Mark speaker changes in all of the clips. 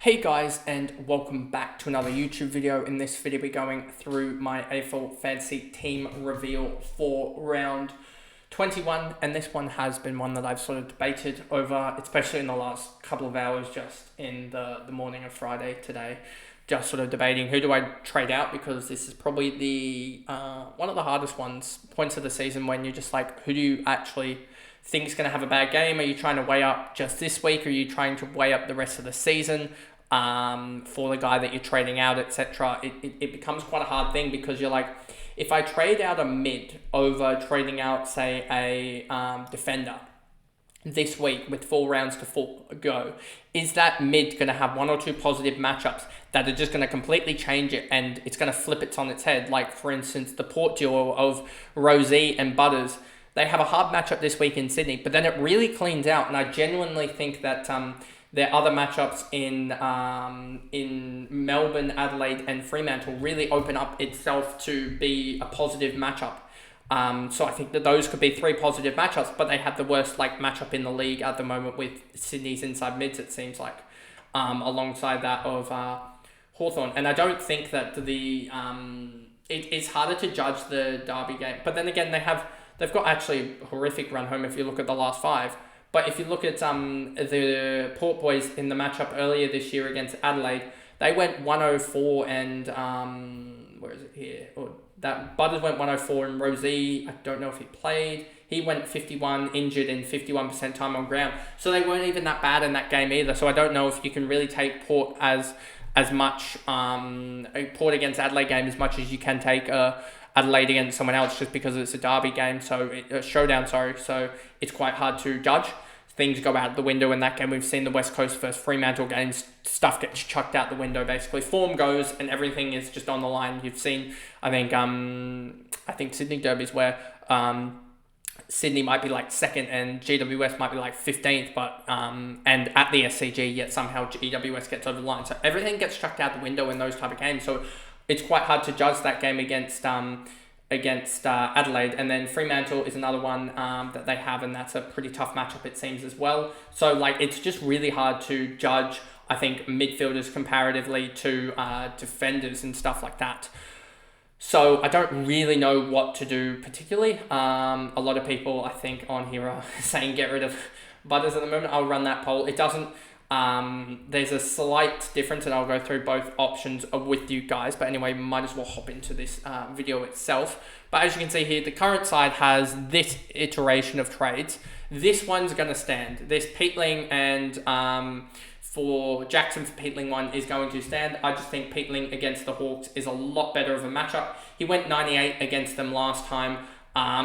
Speaker 1: Hey guys, and welcome back to another YouTube video. In this video, we're going through my AFL fantasy team reveal for round 21, and this one has been one that I've sort of debated over, especially in the last couple of hours, just in the morning of Friday today, just sort of debating who do I trade out, because this is probably the one of the hardest points of the season, when you're just like, who do you actually think is going to have a bad game? Are you trying to weigh up just this week, or are you trying to weigh up the rest of the season for the guy that you're trading out, etc.? It becomes quite a hard thing, because you're like, if I trade out a mid over trading out, say, a defender this week with 4 rounds to go, is that mid going to have one or two positive matchups that are just going to completely change it, and it's going to flip it on its head? Like, for instance, the Port duo of Rosie and Butters. They have a hard matchup this week in Sydney, but then it really cleans out, and I genuinely think that their other matchups in Melbourne, Adelaide, and Fremantle really open up itself to be a positive matchup. So I think that those could be 3 positive matchups, but they have the worst matchup in the league at the moment with Sydney's inside mids, it seems like, alongside that of Hawthorn. And I don't think that it's harder to judge the Derby game, but then again, they've got actually a horrific run home if you look at the last 5. But if you look at the Port boys in the matchup earlier this year against Adelaide, they went 104 and where is it here? That Butters went 104, and Rosie, I don't know if he played. He went 51 injured and 51% time on ground. So they weren't even that bad in that game either. So I don't know if you can really take Port as much Port against Adelaide game as much as you can take Adelaide against someone else, just because it's a derby game, showdown, so it's quite hard to judge. Things go out the window in that game. We've seen the West Coast versus Fremantle games, stuff gets chucked out the window, basically. Form goes and everything is just on the line. You've seen, I think Sydney derbies where Sydney might be like 2nd and GWS might be like 15th, but and at the SCG, yet somehow GWS gets over the line. So everything gets chucked out the window in those type of games. So it's quite hard to judge that game against Adelaide. And then Fremantle is another one that they have, and that's a pretty tough matchup, it seems, as well. So it's just really hard to judge, I think, midfielders comparatively to defenders and stuff like that. So I don't really know what to do particularly. A lot of people, I think, on here are saying get rid of Butters at the moment. I'll run that poll. It doesn't. There's a slight difference, and I'll go through both options with you guys. But anyway, might as well hop into this video itself. But as you can see here, the current side has this iteration of trades. This one's going to stand. This Peatling and for Jackson for Peatling one is going to stand. I just think Peatling against the Hawks is a lot better of a matchup. He went 98 against them last time.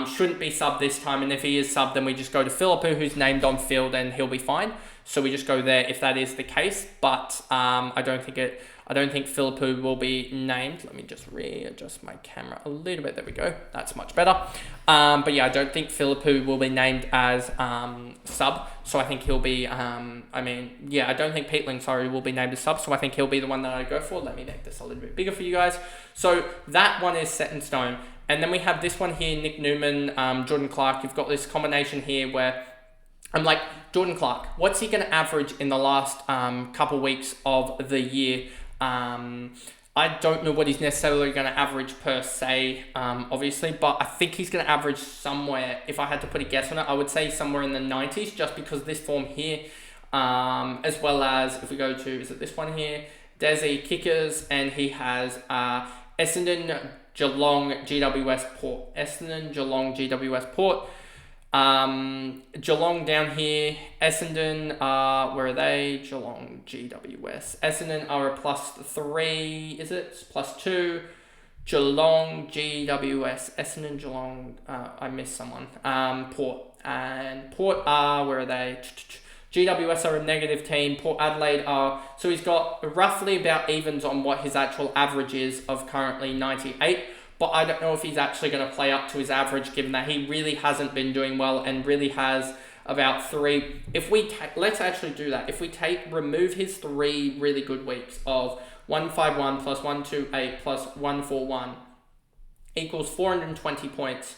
Speaker 1: Shouldn't be subbed this time, and if he is subbed, then we just go to Philippou, who's named on field, and he'll be fine. So we just go there if that is the case. But I don't think Philippou will be named. Let me just readjust my camera a little bit. There we go. That's much better. But yeah, I don't think Philippou will be named as sub. So I think he'll be. I don't think Peatling, will be named as sub. So I think he'll be the one that I go for. Let me make this a little bit bigger for you guys. So that one is set in stone. And then we have this one here, Nick Newman, Jordan Clark. You've got this combination here where I'm like, Jordan Clark, what's he going to average in the last couple weeks of the year? I don't know what he's necessarily going to average per se, obviously, but I think he's going to average somewhere, if I had to put a guess on it, I would say somewhere in the 90s, just because this form here, as well as, if we go to, is it this one here? Desi Kickers, and he has Essendon, Geelong, GWS, Port. Essendon, Geelong, GWS, Port. Geelong down here. Essendon, where are they? Geelong, GWS. Essendon are a +3, is it? +2. Geelong, GWS. Essendon, Geelong, I missed someone. Port. And Port are, where are they? GWS are a negative team. Port Adelaide are, so he's got roughly about evens on what his actual average is of currently 98. But I don't know if he's actually going to play up to his average, given that he really hasn't been doing well and really has about 3. If we let's actually do that. If we remove his 3 really good weeks of 151 plus 128 plus 141 equals 420 points.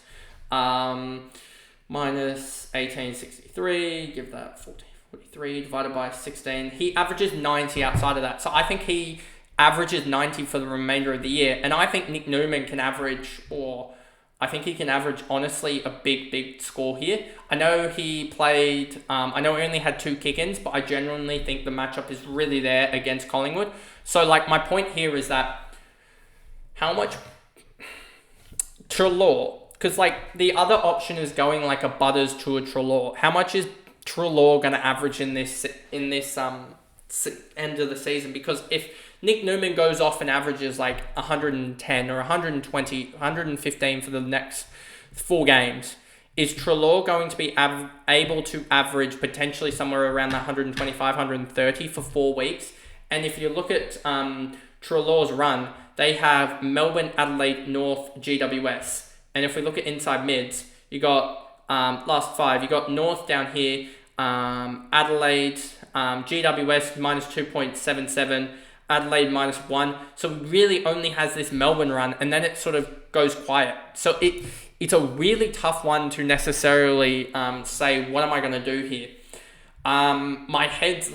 Speaker 1: Minus 1863, give that 14. 43 divided by 16. He averages 90 outside of that. So I think he averages 90 for the remainder of the year. And I think Nick Newman can average, or I think he can average, honestly, a big score here. I know he played, I know he only had 2 kick-ins, but I genuinely think the matchup is really there against Collingwood. So, like, my point here is that how much Treloar, because, like, the other option is going like a Butters to a Treloar. How much is Treloar going to average in this end of the season? Because if Nick Newman goes off and averages like 110 or 120, 115 for the next 4 games, is Treloar going to be able to average potentially somewhere around the 125, 130 for 4 weeks? And if you look at Treloar's run, they have Melbourne, Adelaide, North, GWS. And if we look at inside mids, you got last 5, you got North down here, Adelaide, GWS minus 2.77, Adelaide minus 1. So he really only has this Melbourne run, and then it sort of goes quiet. So it's a really tough one to necessarily say, what am I going to do here? My head's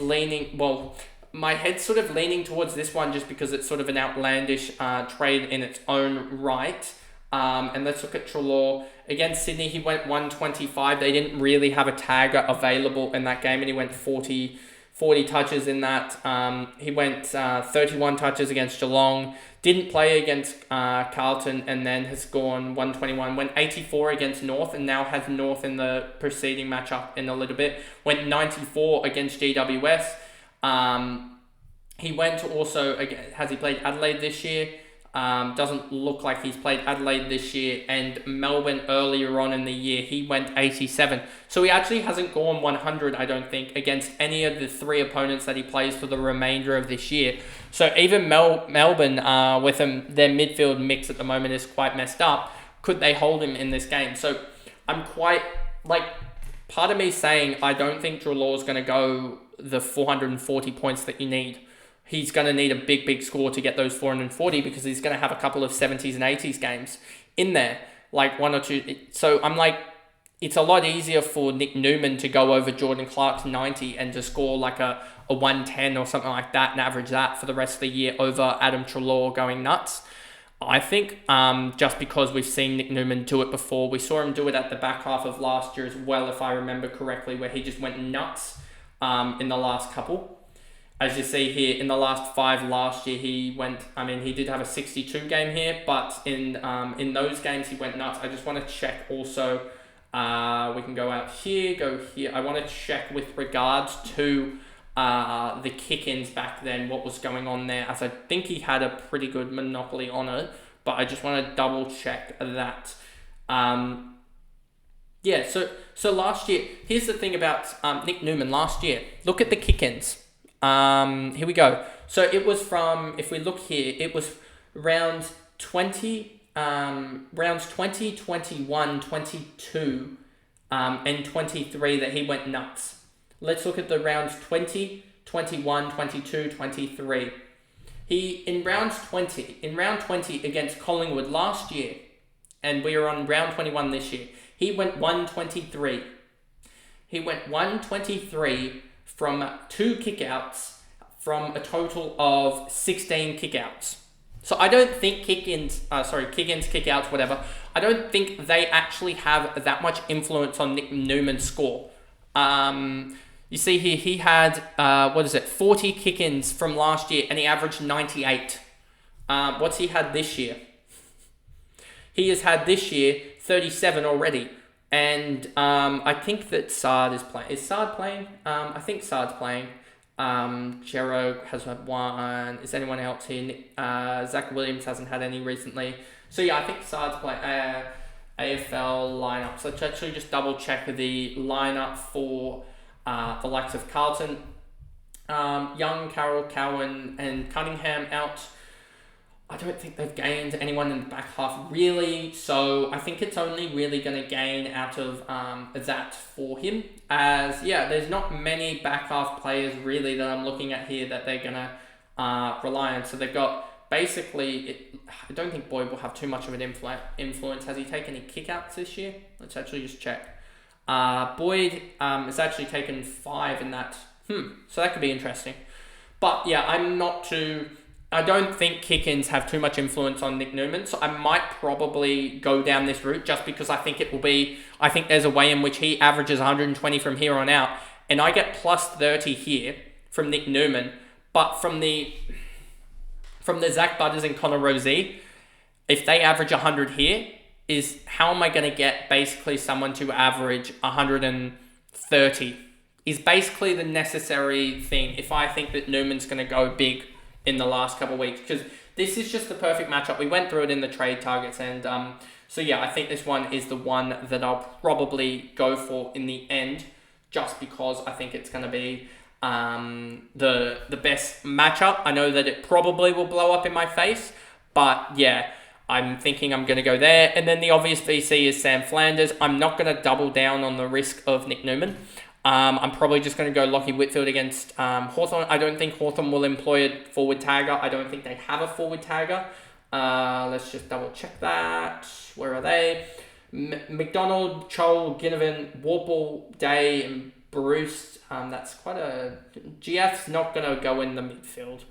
Speaker 1: sort of leaning towards this one just because it's sort of an outlandish trade in its own right. And let's look at Treloar. Against Sydney, he went 125. They didn't really have a tagger available in that game, and he went 40 touches in that. He went 31 touches against Geelong. Didn't play against Carlton, and then has gone 121. Went 84 against North, and now has North in the preceding matchup in a little bit. Went 94 against GWS. He went also, has he played Adelaide this year? Doesn't look like he's played Adelaide this year, and Melbourne earlier on in the year, he went 87. So he actually hasn't gone 100, I don't think, against any of the 3 opponents that he plays for the remainder of this year. So even Melbourne, with their midfield mix at the moment is quite messed up. Could they hold him in this game? So I'm quite, part of me saying I don't think Treloar's going to go the 440 points that you need. He's going to need a big score to get those 440 because he's going to have a couple of 70s and 80s games in there, like 1 or 2. So I'm like, it's a lot easier for Nick Newman to go over Jordan Clark's 90 and to score like a 110 or something like that and average that for the rest of the year over Adam Treloar going nuts. I think just because we've seen Nick Newman do it before. We saw him do it at the back half of last year as well, if I remember correctly, where he just went nuts in the last couple. As you see here, in the last 5 last year, he did have a 62 game here, but in those games, he went nuts. I just want to check also, we can go out here, go here. I want to check with regards to the kick-ins back then, what was going on there, as I think he had a pretty good monopoly on it, but I just want to double check that. So last year, here's the thing about Nick Newman last year. Look at the kick-ins. Here we go. So it was from, if we look here, it was rounds 20, 21, 22, and 23 that he went nuts. Let's look at the rounds 20, 21, 22, 23. In round 20 against Collingwood last year, and we are on round 21 this year, he went 123. He went 123 from 2 kickouts from a total of 16 kickouts. So I don't think kick-ins, kickouts, whatever, I don't think they actually have that much influence on Nick Newman's score. You see here, he had, 40 kick-ins from last year, and he averaged 98. What's he had this year? He has had this year 37 already. And I think that Sard is playing. Is Sard playing? I think Sard's playing. Jero has had 1. Is anyone else here? Zach Williams hasn't had any recently. So yeah, I think Sard's playing. AFL lineup. So let's actually just double check the lineup for the likes of Carlton. Young, Carroll, Cowan, and Cunningham out. I don't think they've gained anyone in the back half really, so I think it's only really going to gain out of that for him. As, there's not many back half players really that I'm looking at here that they're going to rely on. So they've got basically, I don't think Boyd will have too much of an influence. Has he taken any kickouts this year? Let's actually just check. Boyd has actually taken 5 in that. So that could be interesting. But yeah, I don't think kick-ins have too much influence on Nick Newman, so I might probably go down this route just because I think I think there's a way in which he averages 120 from here on out, and I get plus 30 here from Nick Newman, but from the Zach Butters and Connor Rozee, if they average 100 here, how am I going to get basically someone to average 130? Is basically the necessary thing if I think that Newman's going to go big in the last couple of weeks, because this is just the perfect matchup. We went through it in the trade targets, and so yeah, I think this one is the one that I'll probably go for in the end, just because I think it's going to be the best matchup. I know that it probably will blow up in my face, but yeah, I'm thinking I'm going to go there. And then the obvious VC is Sam Flanders. I'm not going to double down on the risk of Nick Newman. I'm probably just going to go Lockie Whitfield against Hawthorn. I don't think Hawthorn will employ a forward tagger. I don't think they have a forward tagger. Let's just double check that. Where are they? McDonald, Chol, Ginnivan, Warple, Day, and Bruce. That's quite a... GF's not going to go in the midfield.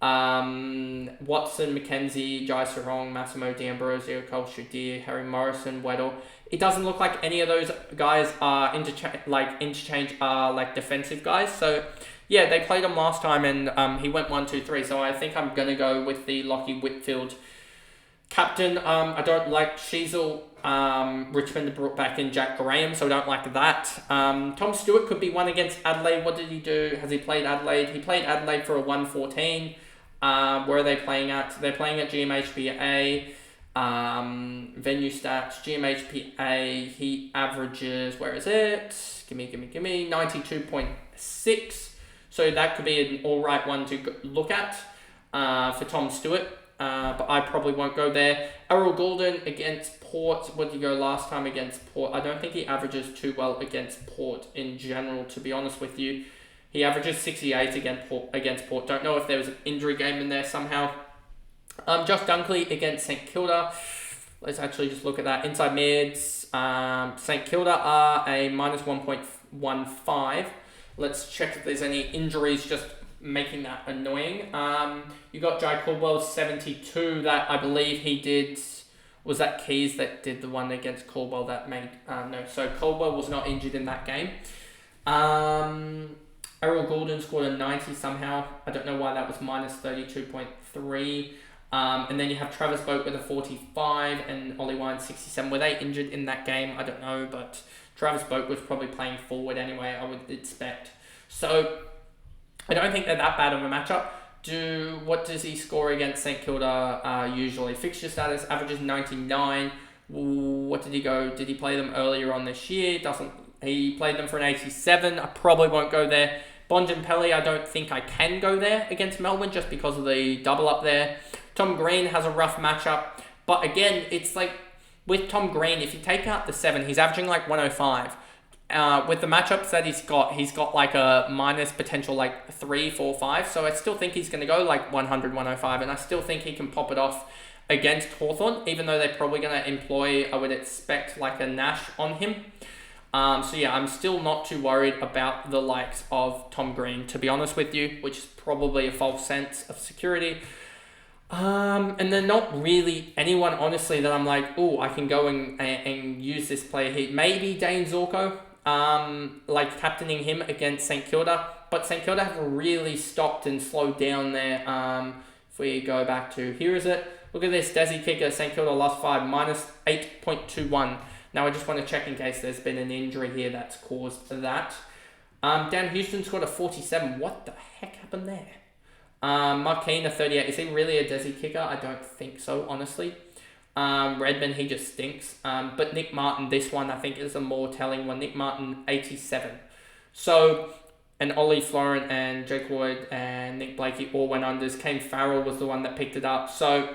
Speaker 1: Watson, McKenzie, Jai Sarong, Massimo D'Ambrosio, Cole Shadir, Harry Morrison, Weddle. It doesn't look like any of those guys are interchange defensive guys. So yeah, they played him last time and he went 1-2-3. So I think I'm gonna go with the Lockie Whitfield captain. I don't like Sheasel. Richmond brought back in Jack Graham, so I don't like that. Tom Stewart could be one against Adelaide. What did he do? Has he played Adelaide? He played Adelaide for a 1-14. Where are they playing at? They're playing at GMHBA. Venue stats, GMHBA, he averages, where is it? Give me, 92.6. So that could be an alright one to look at for Tom Stewart. But I probably won't go there. Errol Goulden against Port. What did he go last time against Port? I don't think he averages too well against Port in general, to be honest with you. He averages 68 against Port. Don't know if there was an injury game in there somehow. Josh Dunkley against St Kilda. Let's actually just look at that. Inside mids. St Kilda are a minus 1.15. Let's check if there's any injuries just making that annoying. You got Jai Caldwell 72 that I believe he did. Was that Keys that did the one against Caldwell that made... no, so Caldwell was not injured in that game. Errol Goulden scored a 90 somehow. I don't know why that was minus 32.3. And then you have Travis Boak with a 45 and Ollie Wine 67. Were they injured in that game? I don't know, but Travis Boak was probably playing forward anyway, I would expect. So I don't think they're that bad of a matchup. What does he score against St Kilda usually? Fixture status, averages 99. What did he go? Did he play them earlier on this year? He played them for an 87. I probably won't go there. Bonjempelli, I don't think I can go there against Melbourne just because of the double up there. Tom Green has a rough matchup. But again, it's like with Tom Green, if you take out the 7, he's averaging like 105. With the matchups that he's got like a minus potential like 3, 4, 5. So I still think he's going to go like 100, 105. And I still think he can pop it off against Hawthorn, even though they're probably going to employ, I would expect, like a Nash on him. So yeah, I'm still not too worried about the likes of Tom Green, to be honest with you, which is probably a false sense of security. And they're not really anyone, honestly, that I'm like, oh, I can go and use this player here. Maybe Dane Zorko, like captaining him against St Kilda, but St Kilda have really stopped and slowed down there. If we go back to, here is it. Look at this, Desi kicker, St Kilda last 5, minus 8.21. Now I just want to check in case there's been an injury here that's caused that. Dan Houston scored a 47. What the heck happened there? Mark Keane, a 38. Is he really a Desi kicker? I don't think so, honestly. Redmond, he just stinks. But Nick Martin, this one I think is a more telling one. Nick Martin, 87. So, and Ollie Florent and Jake Lloyd and Nick Blakey all went unders. Kane Farrell was the one that picked it up. So,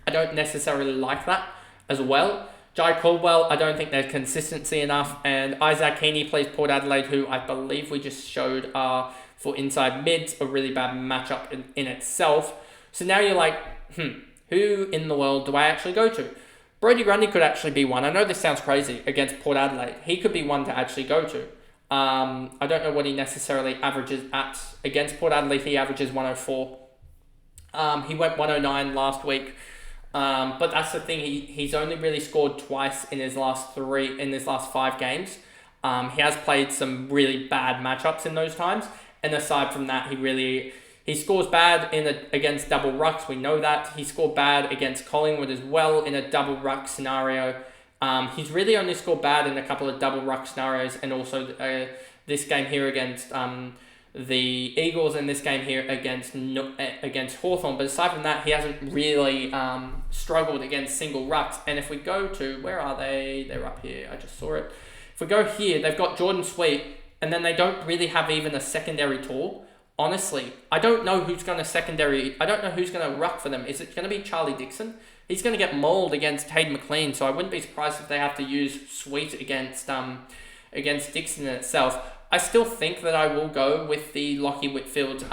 Speaker 1: I don't necessarily like that as well. Jai Caldwell, I don't think there's consistency enough. And Isaac Heaney plays Port Adelaide, who I believe we just showed are for inside mids, a really bad matchup in itself. So now you're like, who in the world do I actually go to? Brodie Grundy could actually be one. I know this sounds crazy against Port Adelaide. He could be one to actually go to. I don't know what he necessarily averages at. Against Port Adelaide, he averages 104. He went 109 last week. But that's the thing. He's only really scored twice in his last 5 games. He has played some really bad matchups in those times. And aside from that, he scores bad against double rucks. We know that. He scored bad against Collingwood as well in a double ruck scenario. He's really only scored bad in a couple of double ruck scenarios, and also this game here against the Eagles, and this game here against Hawthorn. But aside from that, he hasn't really struggled against single rucks. And if we go to, where are they? They're up here. I just saw it. If we go here, they've got Jordan Sweet, and then they don't really have even a secondary tall. Honestly, I don't know who's going to ruck for them. Is it going to be Charlie Dixon? He's going to get mauled against Hayden McLean, so I wouldn't be surprised if they have to use Sweet against Dixon in itself. I still think that I will go with the Lachie Whitfield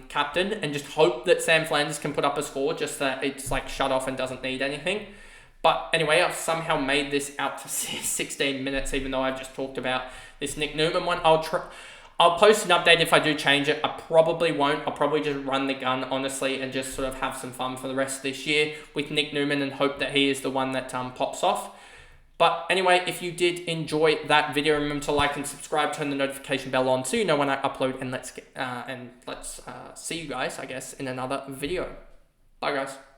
Speaker 1: captain and just hope that Sam Flanders can put up a score, just that it's like shut off and doesn't need anything. But anyway, I've somehow made this out to 16 minutes, even though I've just talked about this Nick Newman one. I'll post an update if I do change it. I probably won't. I'll probably just run the gun, honestly, and just sort of have some fun for the rest of this year with Nick Newman and hope that he is the one that pops off. But anyway, if you did enjoy that video, remember to like and subscribe, turn the notification bell on so you know when I upload, and let's see you guys, I guess, in another video. Bye, guys.